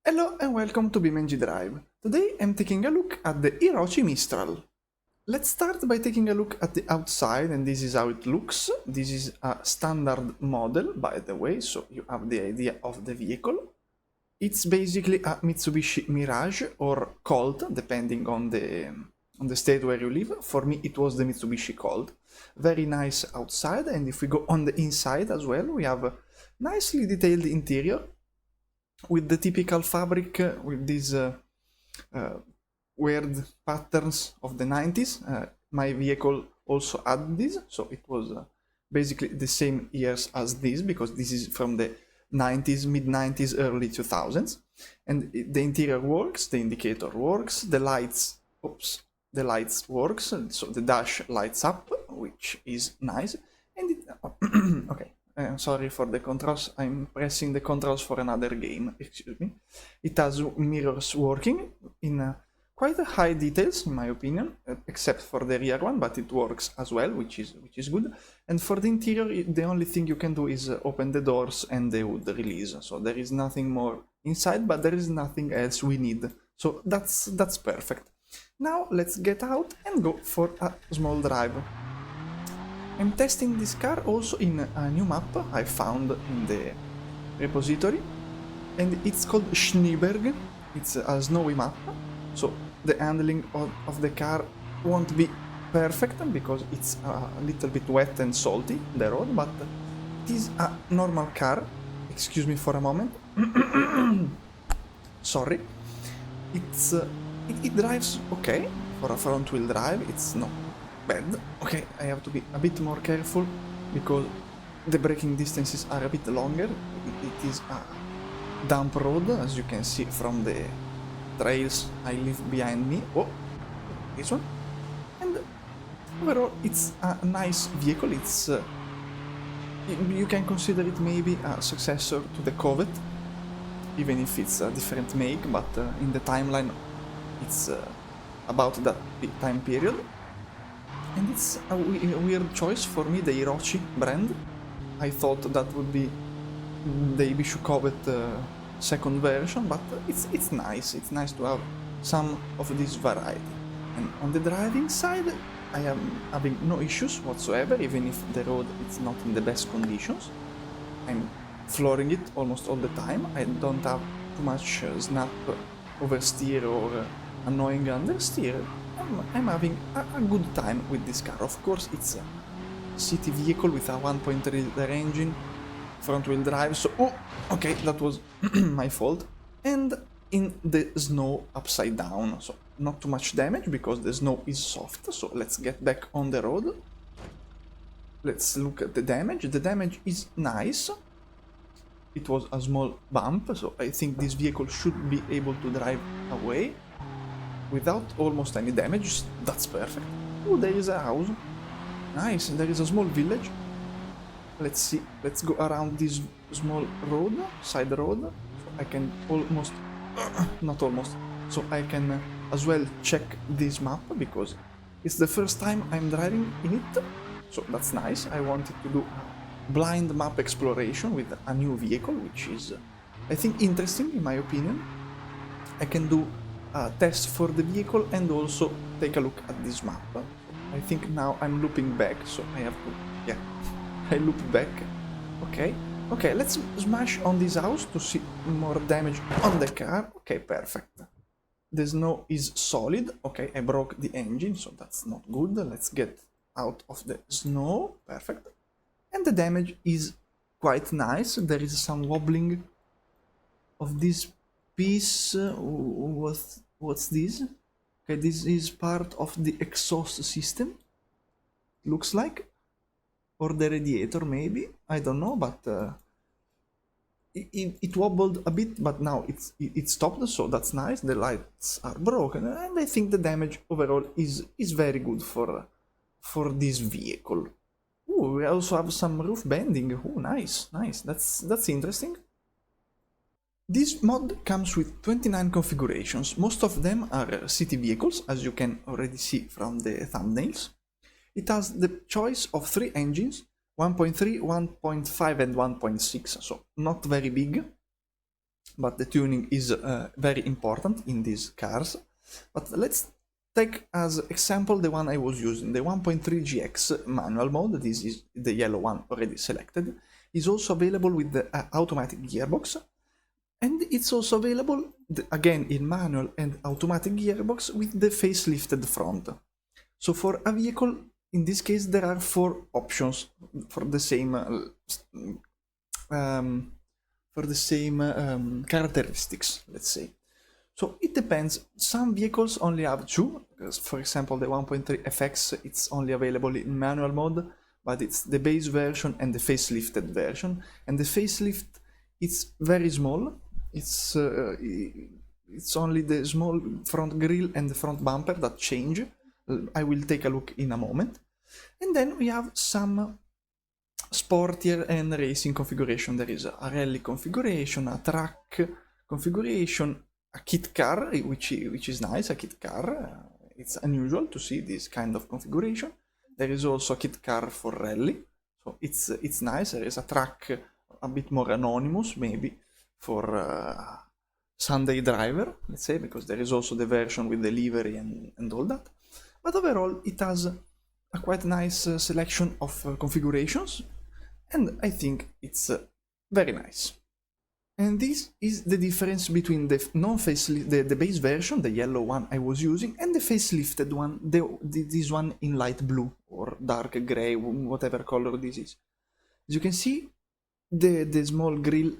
Hello and welcome to BeamNG.drive. Today I'm taking a look at the Hirochi Mistral. Let's start by taking a look at the outside, and this is how it looks. This is a standard model, by the way, so you have the idea of the vehicle. It's basically a Mitsubishi Mirage or Colt, depending on the state where you live. For me it was the Mitsubishi Colt. Very nice outside, and if we go on the inside as well, we have a nicely detailed interior with the typical fabric with these weird patterns of the 90s. My vehicle also had this, so it was basically the same years as this, because this is from the 90s, mid-90s, early 2000s. And the interior works, the indicator works, the lights works, so the dash lights up, which is nice. And it, okay, sorry for the controls, I'm pressing the controls for another game, excuse me. It has mirrors working in quite a high details, in my opinion, except for the rear one, but it works as well, which is good. And for the interior, the only thing you can do is open the doors and they would release. So there is nothing more inside, but there is nothing else we need. So that's perfect. Now let's get out and go for a small drive. I'm testing this car also in a new map I found in the repository, and it's called Schneeberg. It's a snowy map, so the handling of the car won't be perfect because it's a little bit wet and salty, the road, but it is a normal car. Excuse me for a moment. Sorry. It drives okay for a front wheel drive. It's not bad. Okay, I have to be a bit more careful because the braking distances are a bit longer. It is a dump road, as you can see from the trails I leave behind me. Oh, this one. And overall, it's a nice vehicle. It's you can consider it maybe a successor to the Colt, even if it's a different make, but in the timeline it's about that time period. And it's a weird choice for me, the Hirochi brand. I thought that would be the Ibishu Covet second version, but it's nice. It's nice to have some of this variety. And on the driving side, I am having no issues whatsoever, even if the road is not in the best conditions. I'm flooring it almost all the time. I don't have too much snap oversteer or annoying understeer. I'm having a good time with this car. Of course, it's a city vehicle with a 1.3-liter engine, front-wheel drive, so... Oh, okay, that was my fault. And in the snow upside down, so not too much damage because the snow is soft. So let's get back on the road. Let's look at the damage. The damage is nice. It was a small bump, so I think this vehicle should be able to drive away without almost any damage. That's perfect. Oh, there is a house. Nice, there is a small village. Let's see, let's go around this small road, side road. So I can almost, not almost, so I can as well check this map because it's the first time I'm driving in it. So that's nice. I wanted to do a blind map exploration with a new vehicle, which is, I think, interesting in my opinion. I can do a test for the vehicle and also take a look at this map. I think now I'm looping back, so I have to, yeah, I loop back. Okay, let's smash on this house to see more damage on the car. Okay, perfect. The snow is solid. Okay, I broke the engine, so that's not good. Let's get out of the snow. Perfect. And the damage is quite nice. There is some wobbling of this piece. What's this? Okay, this is part of the exhaust system, looks like, or the radiator maybe, I don't know, but it wobbled a bit, but now it stopped, so that's nice. The lights are broken, and I think the damage overall is very good for this vehicle. Ooh, we also have some roof bending. Ooh, nice, that's interesting. This mod comes with 29 configurations. Most of them are city vehicles, as you can already see from the thumbnails. It has the choice of 3 engines, 1.3, 1.5 and 1.6, so not very big. but the tuning is very important in these cars. But let's take as example the one I was using, the 1.3 GX manual mode. This is the yellow one already selected. Is also available with the automatic gearbox, and it's also available again in manual and automatic gearbox with the facelifted front. So for a vehicle, in this case, there are 4 options for the same characteristics, let's say. So it depends. Some vehicles only have 2. For example, the 1.3 FX, it's only available in manual mode, but it's the base version and the facelifted version. And the facelift, it's very small. It's only the small front grille and the front bumper that change. I will take a look in a moment. And then we have some sportier and racing configuration. There is a rally configuration, a track configuration, a kit car, which is nice, a kit car. It's unusual to see this kind of configuration. There is also a kit car for rally, so it's nice. There is a track a bit more anonymous, maybe for Sunday driver, let's say, because there is also the version with the livery and all that. But overall, it has a quite nice selection of configurations, and I think it's very nice. And this is the difference between the non-facelift, the base version, the yellow one I was using, and the facelifted one, this one in light blue or dark gray, whatever color this is. As you can see, the small grille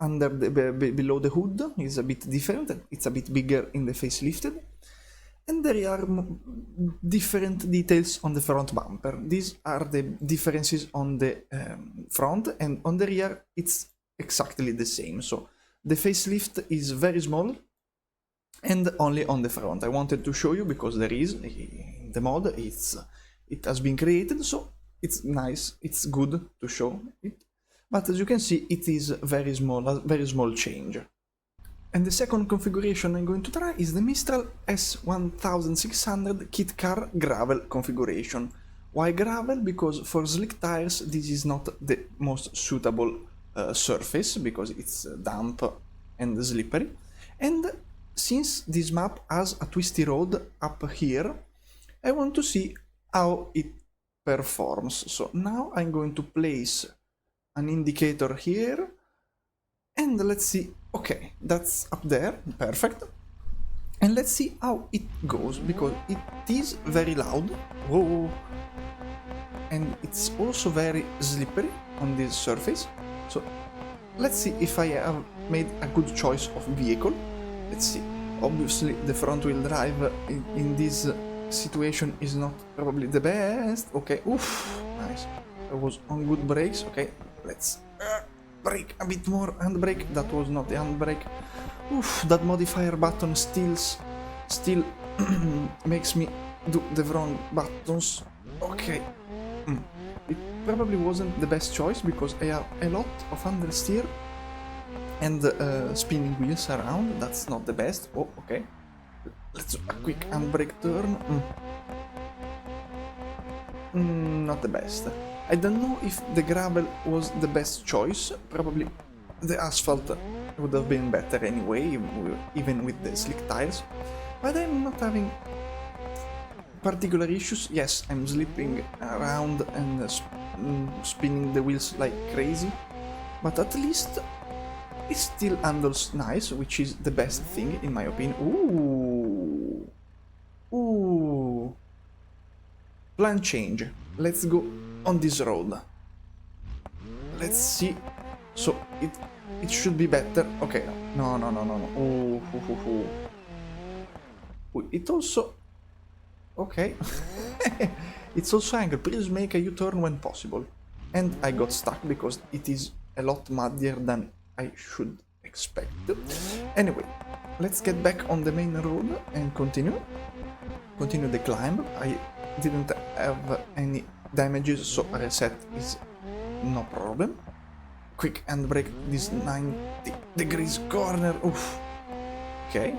under below the hood is a bit different. It's a bit bigger in the facelifted. And there are different details on the front bumper. These are the differences on the front, and on the rear it's exactly the same. So the facelift is very small and only on the front. I wanted to show you because there is in the mod, it has been created, so it's nice, it's good to show it. But as you can see, it is very small, a very small change. And the second configuration I'm going to try is the Mistral S1600 Kit Car Gravel configuration. Why gravel? Because for slick tires this is not the most suitable surface, because it's damp and slippery. And since this map has a twisty road up here, I want to see how it performs. So now I'm going to place an indicator here, and let's see. Okay, that's up there, perfect. And let's see how it goes, because it is very loud. Whoa. And it's also very slippery on this surface. So let's see if I have made a good choice of vehicle. Let's see. Obviously the front wheel drive in this situation is not probably the best. Okay, oof, nice. I was on good brakes. Okay, let's brake a bit more, handbrake. That was not the handbrake. Oof, that modifier button still makes me do the wrong buttons. Okay. It probably wasn't the best choice because I have a lot of understeer and spinning wheels around. That's not the best. Oh, okay. Let's do a quick handbrake turn. Not the best. I don't know if the gravel was the best choice. Probably the asphalt would have been better anyway, even with the slick tires. But I'm not having particular issues. Yes, I'm slipping around and spinning the wheels like crazy, but at least it still handles nice, which is the best thing in my opinion. Ooh. Plan change. Let's go on this road. Let's see. So it should be better. Okay. No. It also. Okay. It's also angle. Please make a U-turn when possible. And I got stuck because it is a lot muddier than I should expect. Anyway, let's get back on the main road and continue the climb. I didn't have any damages, so a reset is no problem. Quick handbrake, this 90 degrees corner. Oof. Okay,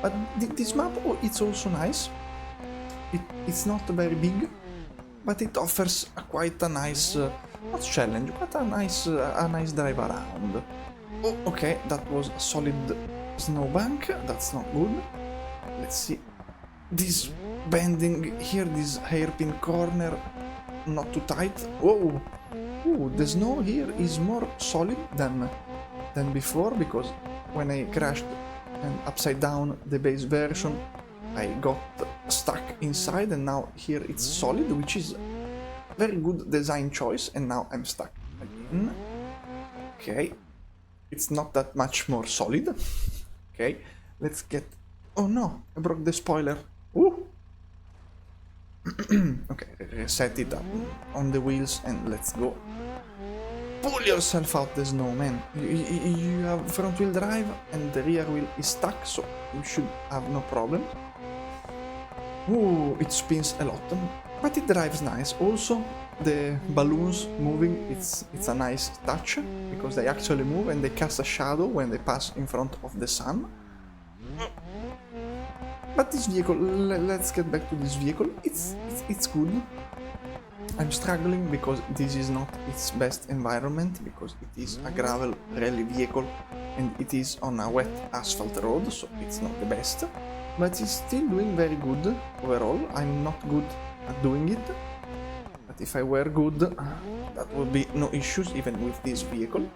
but this map, it's also nice. It's not very big, but it offers quite a nice, not challenge, but a nice drive around. Oh, okay, that was a solid snowbank. That's not good. Let's see. This bending here, this hairpin corner, not too tight. Whoa! Ooh, the snow here is more solid than before, because when I crashed and upside down the base version, I got stuck inside, and now here it's solid, which is very good design choice, and now I'm stuck again. Okay, it's not that much more solid. Okay, let's get... Oh no, I broke the spoiler. Ooh. Okay, reset it up on the wheels and let's go. Pull yourself out the snow, man. You have front wheel drive and the rear wheel is stuck, so you should have no problem. Ooh, it spins a lot, but it drives nice. Also, the balloons moving, it's a nice touch, because they actually move and they cast a shadow when they pass in front of the sun. But this vehicle, let's get back to this vehicle, it's good. I'm struggling because this is not its best environment, because it is a gravel rally vehicle and it is on a wet asphalt road, so it's not the best. But it's still doing very good overall. I'm not good at doing it, but if I were good, that would be no issues even with this vehicle.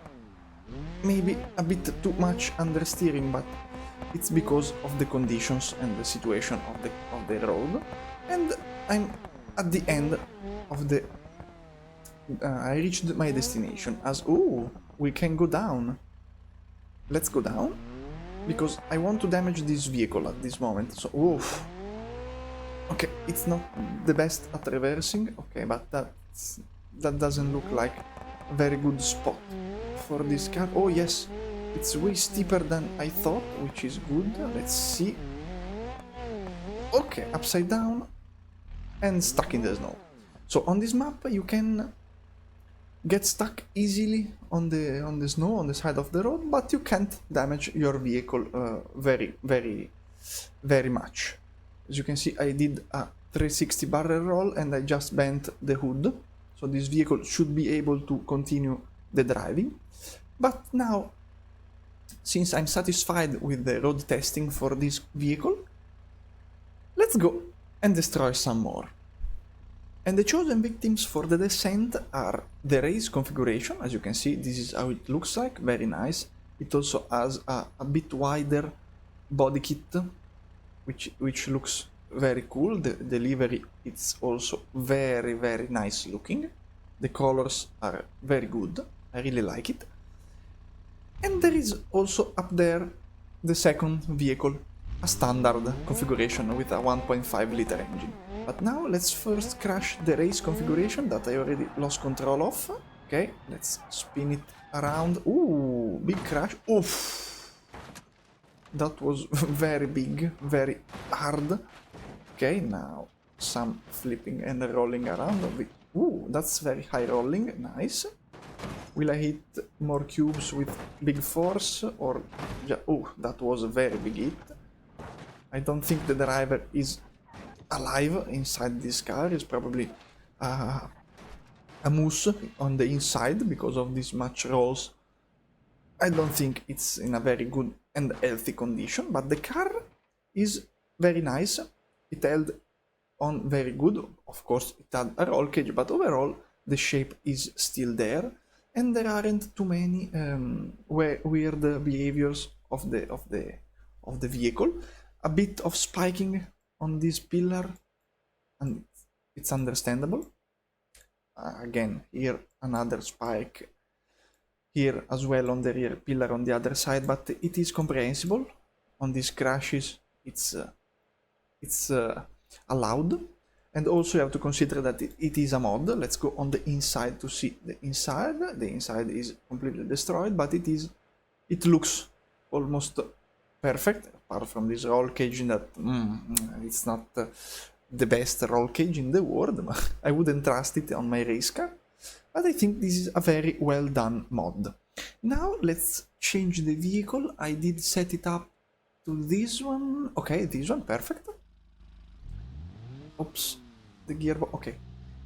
Maybe a bit too much understeering, but it's because of the conditions and the situation of the road. And I'm at the end of the... I reached my destination as... Oh, we can go down. Let's go down, because I want to damage this vehicle at this moment, so... Oof. Okay, it's not the best at reversing, okay, but that doesn't look like a very good spot for this car. Oh yes, it's way steeper than I thought, which is good. Let's see. Okay, upside down and stuck in the snow. So on this map you can get stuck easily on the snow on the side of the road, but you can't damage your vehicle very much. As you can see, I did a 360 barrel roll and I just bent the hood, so this vehicle should be able to continue the driving. But now, since I'm satisfied with the road testing for this vehicle, let's go and destroy some more. And the chosen victims for the descent are the race configuration. As you can see, this is how it looks like, very nice. It also has a bit wider body kit, which looks very cool. The livery, it's also very nice looking. The colors are very good, I really like it. And there is also up there the second vehicle, a standard configuration with a 1.5 liter engine. But now let's first crash the race configuration that I already lost control of. Okay, let's spin it around. Ooh, big crash. Oof. That was very big, very hard. Okay, now some flipping and rolling around of it. Ooh, that's very high rolling, nice. Will I hit more cubes with big force or... Oh, that was a very big hit. I don't think the driver is alive inside this car. It's probably a moose on the inside because of these much rolls. I don't think it's in a very good and healthy condition, but the car is very nice. It held on very good. Of course, it had a roll cage, but overall the shape is still there, and there aren't too many weird behaviors of the vehicle. A bit of spiking on this pillar, and it's understandable. Again, here another spike, here as well on the rear pillar on the other side, but it is comprehensible. On these crashes, it's allowed. And also you have to consider that it is a mod. Let's go on the inside to see the inside. The inside is completely destroyed, but it looks almost perfect, apart from this roll cage that it's not the best roll cage in the world. I wouldn't trust it on my race car, but I think this is a very well done mod. Now let's change the vehicle. I did set it up to this one. Okay, this one, perfect. Oops, the gearbox, okay.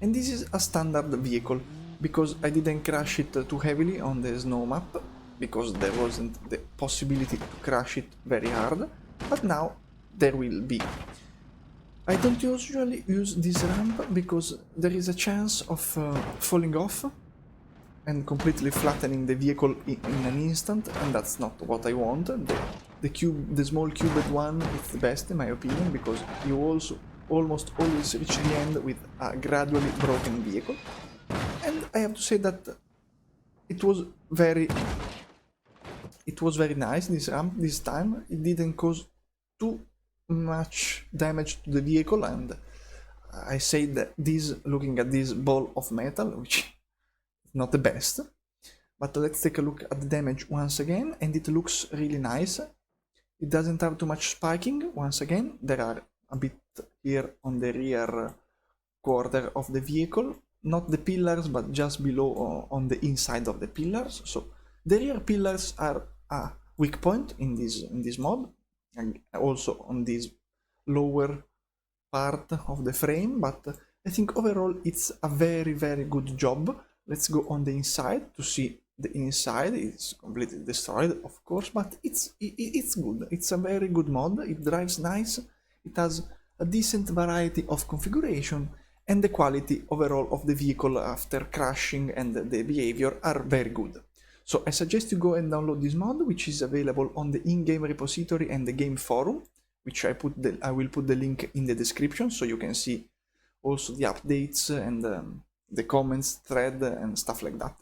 And this is a standard vehicle, because I didn't crash it too heavily on the snow map. because there wasn't the possibility to crash it very hard, but now there will be. I don't usually use this ramp because there is a chance of falling off and completely flattening the vehicle in an instant, and that's not what I want. The small cubed one is the best in my opinion, because you also almost always reach the end with a gradually broken vehicle. And I have to say that it was very nice, this ramp, this time. It didn't cause too much damage to the vehicle, and I say that this, looking at this ball of metal, which is not the best, but let's take a look at the damage once again, and it looks really nice. It doesn't have too much spiking. Once again, there are a bit here on the rear quarter of the vehicle, not the pillars, but just below on the inside of the pillars. So the rear pillars are a weak point in this mod, and also on this lower part of the frame, but I think overall it's a very good job. Let's go on the inside to see the inside. It's completely destroyed, of course, but it's good. It's a very good mod. It drives nice. It has a decent variety of configuration, and the quality overall of the vehicle after crashing and the behavior are very good. So I suggest you go and download this mod, which is available on the in-game repository and the game forum, which I will put the link in the description, so you can see also the updates and the comments thread and stuff like that.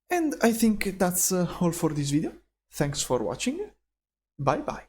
And I think that's all for this video. Thanks for watching. Bye bye.